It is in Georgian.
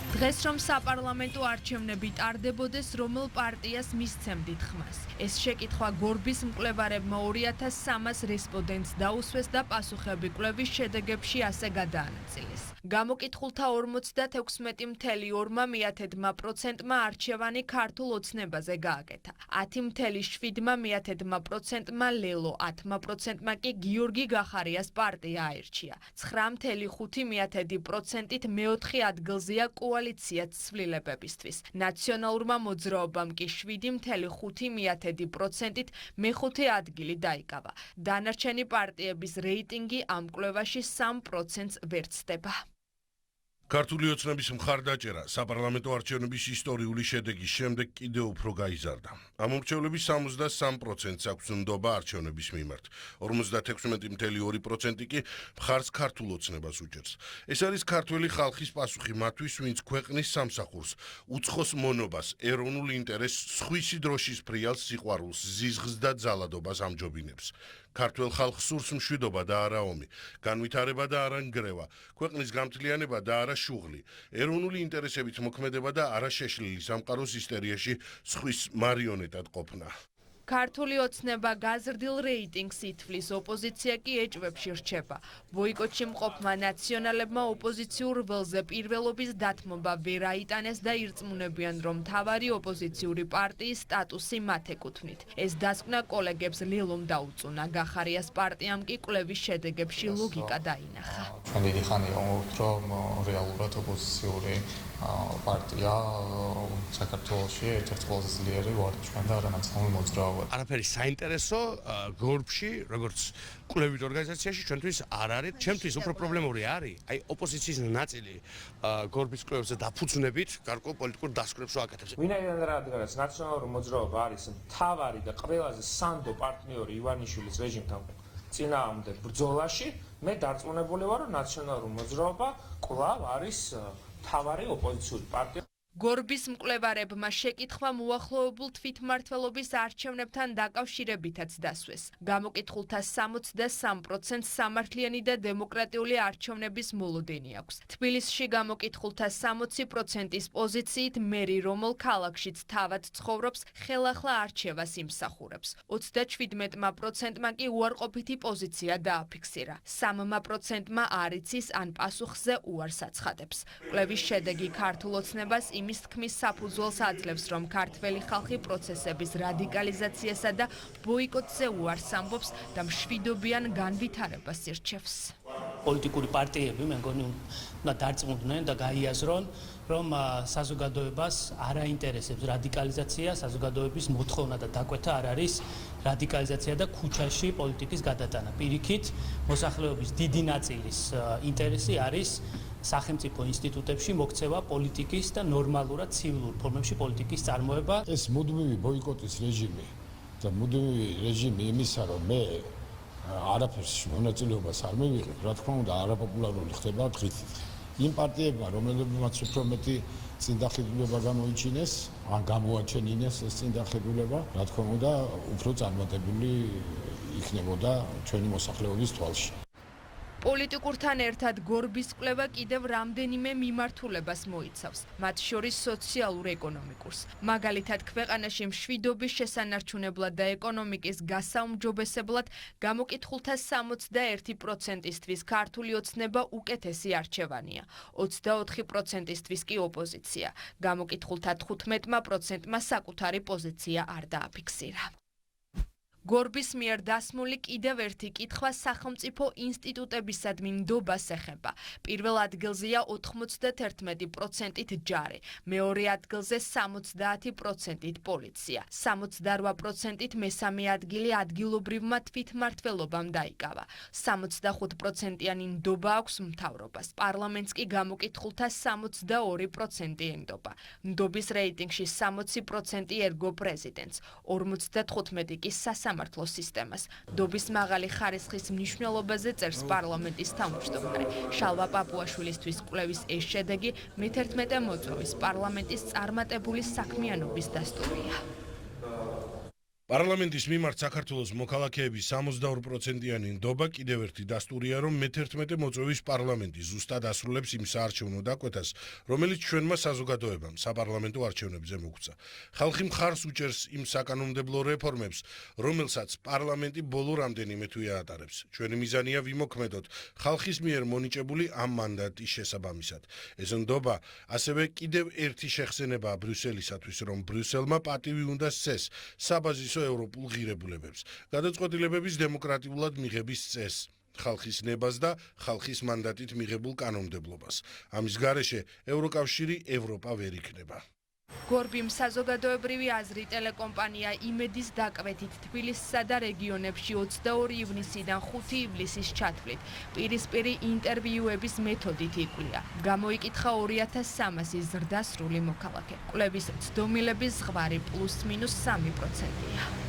დღეს რომ საპარლამენტო არჩევნები ტარდებოდეს, რომელ პარტიას მისცემდით ხმას? ეს შეკითხვა გორბის მკვლევარებმა 2300 რესპონდენტს დაუსვეს და პასუხები კვლევის შედეგებში ასე გადაანაწილეს. გამოკითხულთა 56,2%-მა არჩევანი ქართულ ოცნებაზე გააკეთა. 10,7%-მა ლელო, 10%-მა კი გიორგი გახარიას პარტია აირჩია. 9,5%-ით მეოთხე ადგილზეა კოალიცია ცვლილებებისთვის. ნაციონალურმა მოძრაობამ კი 7,5%-ით მეხუთე ადგილი დაიკავა. დანარჩენი პარტიების რეიტინგი ამ კვლევაში 3%-ს ვერ ცდება. ქართული ოცნების მხარდაჭერა საპარლამენტო არჩევნების ისტორიული შედეგის შემდეგ კიდევ უფრო გაიზარდა. ამომრჩევლების 63%-ს აქვს ნდობა არჩევნების მიმართ. 56,2% კი მხარს ქართულ ოცნებას უჭერს. ეს არის ქართველი ხალხის პასუხი მათთვის, ვინც ქვეყნის სამსახურს, უცხოს მონობას, ეროვნულ ინტერესს, სხვისი დროშის ფრიალს, სიყვარულს, ზიზღს და ძალადობას ამჯობინებს. ქართველ ხალხს სურს მშვიდობა და არა ომი, განვითარება და არა ნგრევა, ქვეყნის გამთლიანება და არა შუღლი, ეროვნული ინტერესებით მოქმედება და არა შეშლილი სამყაროს ისტერიაში სხვის მარიონეტად ყოფნა. ქართული ოცნება გაზრდილ რეიტინგს ითვლის, ოპოზიცია კი ეჭვებში რჩება. ბოიკოტში მყოფმა ნაციონალებმა ოპოზიციურ ველზე პირველობის დათმობა ვერ აიტანეს და ირწმუნებიან, რომ მთავარი ოპოზიციური პარტიის სტატუსი მათ ეკუთვნით. ეს დასკვნა კოლეგებს ლელომ დაუწუნა. გახარიას პარტიამ კი კვლევის შედეგებში ლოგიკა დაინახა. ჩვენ დიდი ხანია ვუმბობთ, რომ რეალურად ოპოზიციური პარტია საქართველოში ერთ-ერთი ყველაზე ძლიერი ვარჩვენ და არანაცნობი მოძრაობა. არაფერი საინტერესო გორბში, როგორც კვლევით ორგანიზაციაში ჩვენთვის არ არის. ჩემთვის უფრო პრობლემური არის, აი ოპოზიციის ნაწილი გორბის კვლევებზე დაფუძნებით გარკვეულ პოლიტიკურ დასკვნებს ვაკეთებს. ვინაიდან რადგანაც ნაციონალური მოძრაობა არის მთავარი და ყველაზე სანდო პარტნიორი ივანიშვილის რეჟიმთან წინააღმდეგ ბრძოლაში, მე დარწმუნებული ვარ, რომ ნაციონალური მოძრაობა კვლავ არის მთავარი ოპოზიციური პარტია. გორბის მკვლევარებმა შეკითხვა მოახლოებულ თვითმმართველობის არჩევნებთან დაკავშირებითაც დასვეს. გამოკითხულთა 63%-ს სამართლიანი და დემოკრატიული არჩევნების მოლოდინი აქვს. თბილისში გამოკითხულთა 60%-ის პოზიციით მერი, რომელ ქალაქშიც თავად ცხოვრობს, ხელახლა არჩევას იმსახურებს. 37%-მა კი უარყოფითი პოზიცია დააფიქსირა. 3%-მა არ იცის ან პასუხზე უარს აცხადებს. კვლევის შედეგი ქართულ ოცნებას იმის თქმის საფუძველს აძლევს, რომ ქართველი ხალხი პროცესების რადიკალიზაციასა და ბოიკოტზე უარს ამბობს და მშვიდობიან განვითარებას ირჩევს. პოლიტიკური პარტიები მე მგონი უნდა დარწმუნდნენ და გაიაზრონ, რომ საზოგადოებას არ აინტერესებს რადიკალიზაცია, საზოგადოების მოთხოვნა და დაკვეთა არ არის რადიკალიზაცია და ქუჩაში პოლიტიკის გადატანა. პირიქით, მოსახლეობის დიდი ნაწილის ინტერესი არის სახელმწიფო ინსტიტუტებში მოქცევა პოლიტიკის და ნორმალურად ცივილურ ფორმებში პოლიტიკის წარმოება. ეს მუდმივი ბოიკოტის რეჟიმი და მუდმივი რეჟიმი იმისა, რომ მე არაფერს მონაწილეობას არ მივიღებ, რა თქმა უნდა, არაპოპულარული ხდება დღითიდღე. იმ პარტიებმა, რომლებმაც უფრო მეტი წინდახედულება გამოიჩინეს, ან გამოაჩენინეს ეს წინდახედულება, რა თქმა უნდა, უფრო წარმატებული იქნებოდა ჩვენი მოსახლეობის თვალში. პოლიტიკურთან ერთად გორბის კვლევა კიდევ რამდენიმე მიმართულებას მოიცავს, მათ შორის სოციალურ-ეკონომიკურს. მაგალითად, ქვეყანაში მშვიდობის შესანარჩუნებლად და ეკონომიკის გასაუმჯობესებლად გამოკითხულთა 61%-ისთვის ქართული ოცნება უკეთესი არჩევანია, 24%-ისთვის კი ოპოზიცია. გამოკითხულთა 15%-მა საკუთარი პოზიცია არ დააფიქსირა. გორბის მიერ დასმული კიდევ ერთი კითხვა სახელმწიფო ინსტიტუტებისადმი ნდობას ეხება. პირველ ადგილზეა 91%-ით ჯარი, მეორე ადგილზე 70%-ით პოლიცია, 68%-ით მესამე ადგილი ადგილობრივმა თვითმმართველობამ დაიკავა. 65%-იანი ნდობა აქვს მთავრობას. პარლამენტს კი გამოკითხულთა 62% ენდობა. ნდობის რეიტინგში 60% ერგო პრეზიდენტს, 55% კი სამართლო სისტემას. ნდობის მაღალი ხარისხის მნიშვნელობაზე წერს პარლამენტის თავმჯდომარე. შალვა პაპუაშვილისთვის კვლევის ეს შედეგი მე-11 მოწვევის პარლამენტის წარმატებული საქმიანობის დასტურია. პარლამენტის მიმართ საქართველოს მოქალაქეების 62%-იანი ნდობა კიდევ ერთი დასტურია, რომ მე-11 მოწვევის პარლამენტი ზუსტად ასრულებს იმ საარჩევნო დაკვეთას, რომელიც ჩვენმა საზოგადოებამ საპარლამენტო არჩევნებზე მოგვცა. ხალხი მხარს უჭერს იმ საკანონმდებლო რეფორმებს, რომელსაც პარლამენტი ბოლო რამდენიმე თვე ატარებს. ჩვენი მიზანია ვიმოქმედოთ ხალხის მიერ მონიჭებული ამ მანდატის შესაბამისად. ეს ნდობა ასევე კიდევ ერთი შეხსენებაა ბრიუსელისათვის, რომ ბრიუსელმა პატივი უნდა სცეს საბაზისო ევროპულ ღირებულებებს, გადაწყვეტილებების დემოკრატიულად მიღების წესს, ხალხის ნებას და ხალხის მანდატით მიღებულ კანონმდებლობას. ამის გარეშე ევროკავშირი ევროპა ვერ იქნება. გორბიმ საზოგადოებრივი აზრი ტელეკომპანია იმედის დაკვეთით თბილისსა და რეგიონებში 22 ივნისიდან 5 ივლისის ჩათვლით პირისპირი ინტერვიუების მეთოდით იკვლია. გამოიკითხა 2300 ზრდასრული მოქალაქე. კვლევის ცდომილების ზღვარი +-3%-ია.